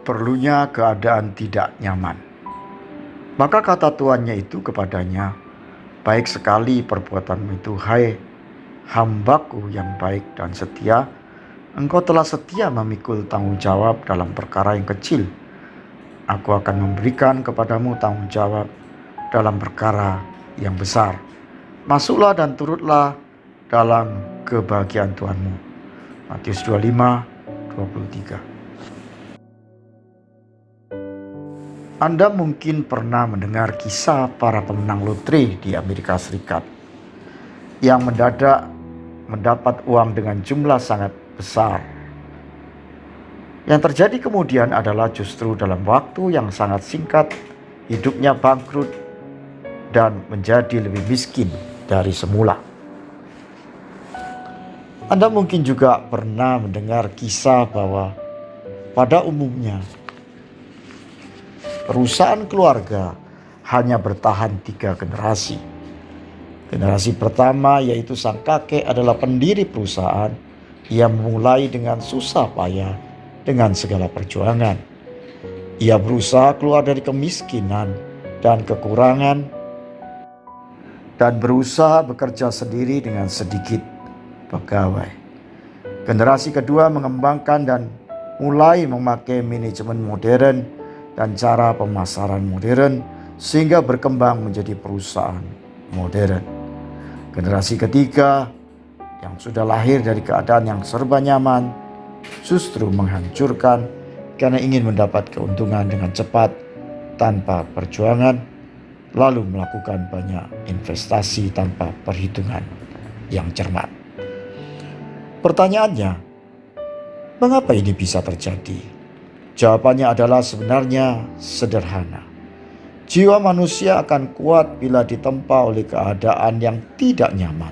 perlunya keadaan tidak nyaman. Maka kata tuannya itu kepadanya, "Baik sekali perbuatanmu itu, hai hambaku yang baik dan setia. Engkau telah setia memikul tanggung jawab dalam perkara yang kecil. Aku akan memberikan kepadamu tanggung jawab dalam perkara yang besar. Masuklah dan turutlah dalam kebahagiaan Tuhanmu." Matius 25:23. Anda mungkin pernah mendengar kisah para pemenang lotre di Amerika Serikat yang mendadak mendapat uang dengan jumlah sangat besar. Yang terjadi kemudian adalah justru dalam waktu yang sangat singkat hidupnya bangkrut dan menjadi lebih miskin dari semula. Anda mungkin juga pernah mendengar kisah bahwa pada umumnya perusahaan keluarga hanya bertahan 3 generasi. Generasi pertama yaitu sang kakek adalah pendiri perusahaan. Ia memulai dengan susah payah dengan segala perjuangan. Ia berusaha keluar dari kemiskinan dan kekurangan dan berusaha bekerja sendiri dengan sedikit pegawai. Generasi kedua mengembangkan dan mulai memakai manajemen modern dan cara pemasaran modern sehingga berkembang menjadi perusahaan modern. Generasi ketiga yang sudah lahir dari keadaan yang serba nyaman justru menghancurkan karena ingin mendapat keuntungan dengan cepat tanpa perjuangan, lalu melakukan banyak investasi tanpa perhitungan yang cermat. Pertanyaannya, mengapa ini bisa terjadi? Jawabannya adalah sebenarnya sederhana. Jiwa manusia akan kuat bila ditempa oleh keadaan yang tidak nyaman,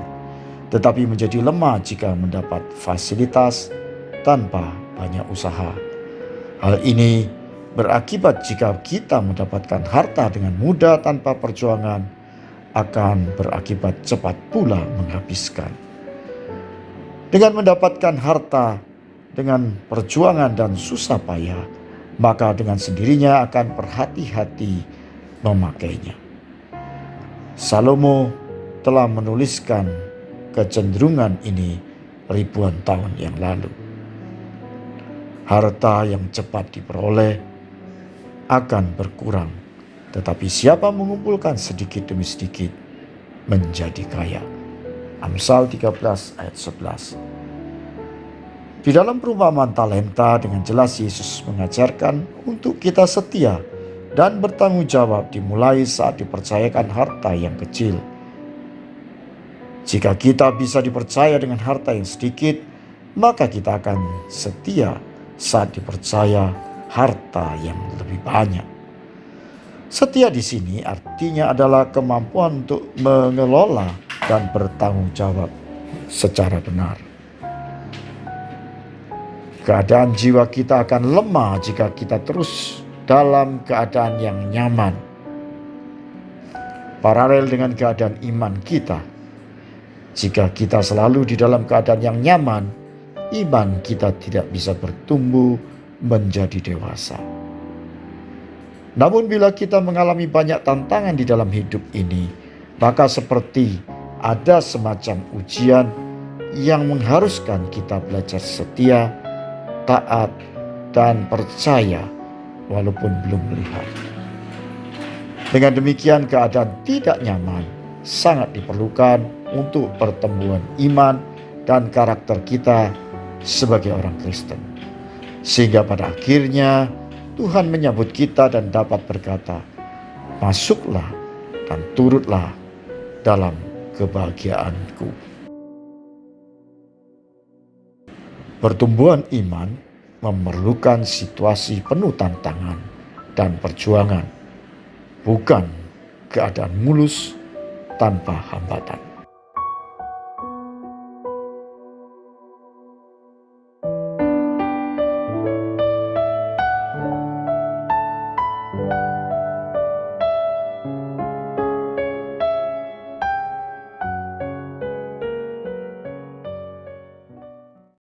tetapi menjadi lemah jika mendapat fasilitas tanpa banyak usaha. Hal ini berakibat jika kita mendapatkan harta dengan mudah tanpa perjuangan, akan berakibat cepat pula menghabiskan. Dengan mendapatkan harta dengan perjuangan dan susah payah, maka dengan sendirinya akan berhati-hati memakainya. Salomo telah menuliskan kecenderungan ini ribuan tahun yang lalu. Harta yang cepat diperoleh akan berkurang, tetapi siapa mengumpulkan sedikit demi sedikit menjadi kaya. Amsal 13 ayat 11. Di dalam perumpamaan talenta dengan jelas Yesus mengajarkan untuk kita setia dan bertanggung jawab dimulai saat dipercayakan harta yang kecil. Jika kita bisa dipercaya dengan harta yang sedikit, maka kita akan setia saat dipercaya harta yang lebih banyak. Setia di sini artinya adalah kemampuan untuk mengelola dan bertanggung jawab secara benar. Keadaan jiwa kita akan lemah jika kita terus dalam keadaan yang nyaman. Paralel dengan keadaan iman kita. Jika kita selalu di dalam keadaan yang nyaman, iman kita tidak bisa bertumbuh menjadi dewasa. Namun bila kita mengalami banyak tantangan di dalam hidup ini, maka seperti ada semacam ujian yang mengharuskan kita belajar setia, taat, dan percaya walaupun belum melihat. Dengan demikian keadaan tidak nyaman sangat diperlukan untuk pertumbuhan iman dan karakter kita sebagai orang Kristen. Sehingga pada akhirnya Tuhan menyambut kita dan dapat berkata, "Masuklah dan turutlah dalam kebahagiaanku." Pertumbuhan iman memerlukan situasi penuh tantangan dan perjuangan, bukan keadaan mulus tanpa hambatan.